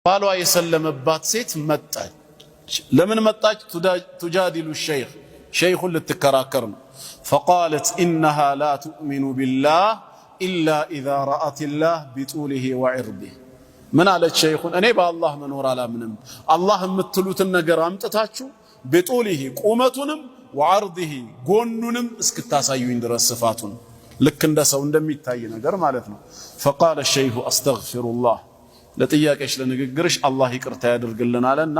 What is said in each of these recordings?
ባሏ የሰለመባት ሴት መጣች። ለምን መጣች? ቱጃዲሉ ሸይኹን ልትከራከር ነው። ፈቃለት ኢነሃ ላ ቱእሚኑ ቢላህ ኢላ ኢዛ ረአትላህ ቢጡሊሂ ወዕርዲህ። ምን አለች ሸይኹን? እኔ በአላህ መኖር አላምንም፣ አላህ የምትሉትን ነገር አምጥታችሁ ቢጡሊሂ ቁመቱንም ወዐርዲሂ ጎኑንም እስክታሳዩኝ ድረስ ስፋቱን፣ ልክ እንደ ሰው እንደሚታይ ነገር ማለት ነው። ፈቃለ ሸይኹ አስተግፊሩላህ፣ ለጥያቄሽ ለንግግርሽ አላህ ይቅርታ ያድርግልን አለና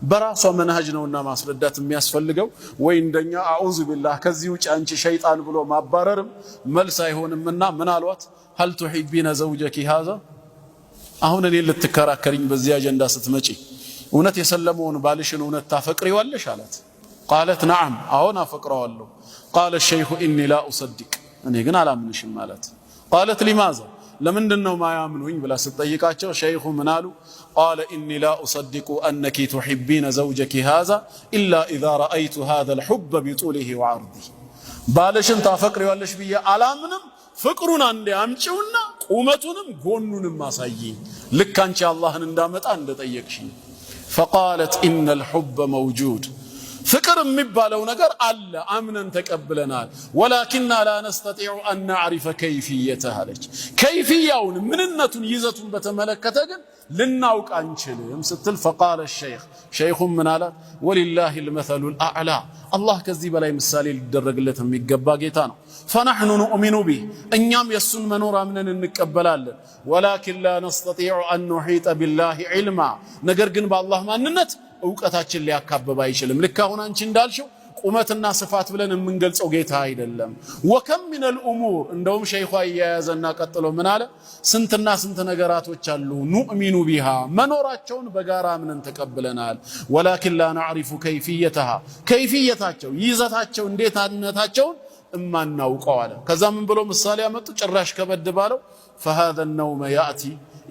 በራሷ መንሃጅ ነውና ማስረዳት የሚያስፈልገው ወይ እንደኛ አዑዙ ቢላህ ከዚህ ውጭ አንቺ ሸይጣን ብሎ ማባረርም መልስ አይሆንምና ምን አሏት? ሀል ቱሒቢነ ዘውጀኪ ሃዛ፣ አሁን እኔ ልትከራከሪኝ በዚህ አጀንዳ ስትመጪ እውነት የሰለመውን ባልሽን እውነት ታፈቅሪዋለሽ አላት። ቃለት ነዓም፣ አሁን አፈቅረዋለሁ። ቃለ ሸይኹ ኢኒ ላ ኡሰዲቅ፣ እኔ ግን አላምንሽም ማለት። ቃለት ሊማዛ፣ ለምንድነው ማያምኑኝ ብላ ስትጠይቃቸው ሸይኹ ምን አሉ? ቃለ ኢኒ ላ ኡሰዲቁ አነኪ ቱሒቢነ ዘውጀኪ ሃዛ ኢላ ኢዛ ረአይቱ ሃዘል ሑበ ቢጡሊሂ ወዐርዲሂ፣ ባልሽን ታፈቅሪዋለሽ ብዬ አላምንም፣ ፍቅሩን አንዴ አምጪውና ቁመቱንም ጎኑንም አሳይኝ፣ ልክ አንቺ አላህን እንዳመጣ እንደጠየቅሽኝ። ፈቃለት ኢነል ሑበ መውጁድ፣ ፍቅር የሚባለው ነገር አለ፣ አምነን ተቀብለናል። ወላኪንና ላ ነስተጢዑ አን ነዕሪፈ ከይፍየተህ አለች። ከይፍያውን ምንነቱን ይዘቱን በተመለከተ ግን ልናውቅ አንችልም ስትል ፈቃለ ሸይኹም ምን አላት? ወሊላሂ ልመሰሉል አዕላ፣ አላህ ከዚህ በላይ ምሳሌ ሊደረግለት የሚገባ ጌታ ነው። ፈነሕኑ ኑእሚኑ ቢህ፣ እኛም የእሱን መኖር አምነን እንቀበላለን። ወላኪን ላ ነስተጢዑ አን ኑሒጠ ቢላሂ ዒልማ፣ ነገር ግን በአላህ ማንነት እውቀታችን ሊያካብብ አይችልም። ልክ አሁን አንቺ እንዳልሽው ቁመትና ስፋት ብለን የምንገልጸው ጌታ አይደለም። ወከም ሚነል ኡሙር፣ እንደውም ሸይኹ እያያዘና ቀጥሎ ምን አለ? ስንትና ስንት ነገራቶች አሉ ኑእሚኑ ቢሃ፣ መኖራቸውን በጋራ አምነን ተቀብለናል። ወላኪን ላ ነዕሪፉ ከይፍየተሃ፣ ከይፍየታቸው ይዘታቸው እንዴትነታቸውን እማናውቀው አለ። ከዛ ምን ብሎ ምሳሌ ያመጡ? ጭራሽ ከበድ ባለው ፈሃዘ ነውመ ያእቲ፣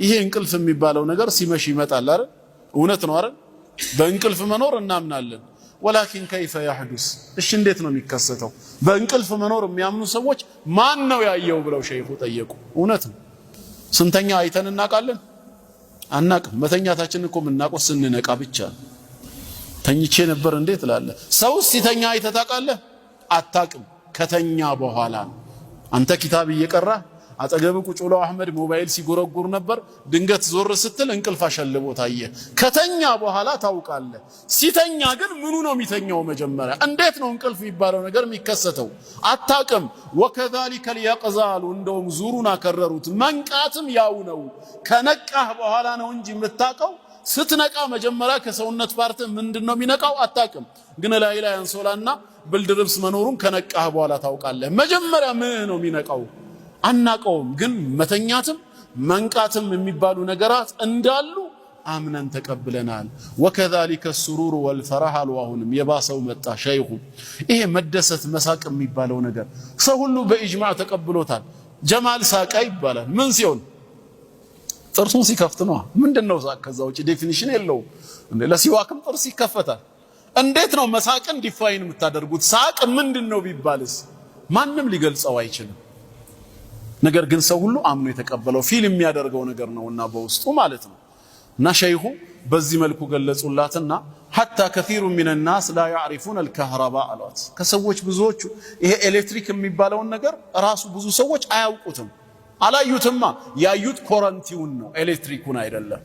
ይሄ እንቅልፍ የሚባለው ነገር ሲመሽ ይመጣል አይደል? እውነት ነው አይደል? በእንቅልፍ መኖር እናምናለን። ወላኪን ከይፈ ያህዱስ፣ እሺ እንዴት ነው የሚከሰተው? በእንቅልፍ መኖር የሚያምኑ ሰዎች ማን ነው ያየው ብለው ሸይኹ ጠየቁ። እውነት ነው። ስንተኛ አይተን እናውቃለን? አናቅም። መተኛታችን እኮ የምናውቀው ስንነቃ ብቻ ነው። ተኝቼ ነበር እንዴት እላለህ? ሰው ሲተኛ አይተህ ታውቃለህ? አታቅም። ከተኛ በኋላ ነው። አንተ ኪታብ እየቀራህ አጠገብ ቁጭ ብሎ አህመድ ሞባይል ሲጎረጉር ነበር። ድንገት ዞር ስትል እንቅልፍ አሸልቦ ታየ። ከተኛ በኋላ ታውቃለህ። ሲተኛ ግን ምኑ ነው የሚተኛው? መጀመሪያ እንዴት ነው እንቅልፍ የሚባለው ነገር የሚከሰተው? አታቅም። ወከዛሊከ ልየቅዛሉ፣ እንደውም ዙሩን አከረሩት። መንቃትም ያው ነው። ከነቃህ በኋላ ነው እንጂ የምታውቀው። ስትነቃ መጀመሪያ ከሰውነት ፓርት ምንድነው የሚነቃው? አታቅም። ግን ላይ አንሶላና ብርድ ልብስ መኖሩን ከነቃህ በኋላ ታውቃለህ። መጀመሪያ ምን ነው የሚነቃው? አናቀውም። ግን መተኛትም መንቃትም የሚባሉ ነገራት እንዳሉ አምነን ተቀብለናል። ወከዛሊከ ሱሩር ወልፈራህ አሉ። አሁንም የባሰው መጣ ሸይኹ። ይሄ መደሰት መሳቅ የሚባለው ነገር ሰው ሁሉ በኢጅማዕ ተቀብሎታል። ጀማል ሳቃ ይባላል። ምን ሲሆን? ጥርሱን ሲከፍት ነው። ምንድነው ሳቅ? ከዛ ውጪ ዴፊኒሽን የለውም። ለሲዋክም ጥርስ ይከፈታል። እንዴት ነው መሳቅን ዲፋይን የምታደርጉት? ሳቅ ምንድነው ቢባልስ ማንም ሊገልጸው አይችልም። ነገር ግን ሰው ሁሉ አምኖ የተቀበለው ፊል የሚያደርገው ነገር ነውና በውስጡ ማለት ነው። እና ሸይኹ በዚህ መልኩ ገለጹላትና ሐታ ከሲሩ ሚን الناس لا يعرفون الكهرباء አሏት። ከሰዎች ብዙዎቹ ይሄ ኤሌክትሪክ የሚባለውን ነገር ራሱ ብዙ ሰዎች አያውቁትም። አላዩትማ። ያዩት ኮረንቲውን ነው፣ ኤሌክትሪኩን አይደለም።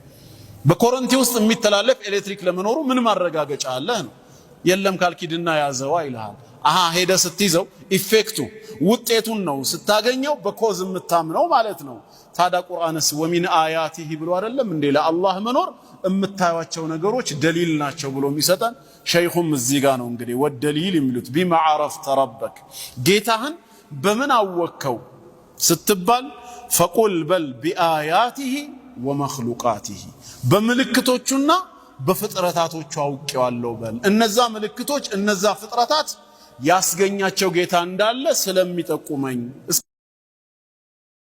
በኮረንቲ ውስጥ የሚተላለፍ ኤሌክትሪክ ለመኖሩ ምን ማረጋገጫ አለህ ነው? የለም ካልኪድና ያዘዋ ይልሃል። አሃ ሄደ ስትይዘው ኢፌክቱ ውጤቱን ነው ስታገኘው በኮዝ የምታምነው ማለት ነው። ታዲያ ቁርአንስ ወሚን አያቲሂ ብሎ አይደለም እንዴ ለአላህ መኖር የምታዩቸው ነገሮች ደሊል ናቸው ብሎ የሚሰጠን? ሸይኹም እዚህ ጋር ነው እንግዲህ ወደሊል የሚሉት ቢማ ዓረፍተ ረበክ፣ ጌታህን በምን አወከው ስትባል ፈቁል በል ቢአያቲሂ ወመኽሉቃቲሂ፣ በምልክቶቹና በፍጥረታቶቹ አውቄዋለሁ በል። እነዛ ምልክቶች እነዛ ፍጥረታት ያስገኛቸው ጌታ እንዳለ ስለሚጠቁመኝ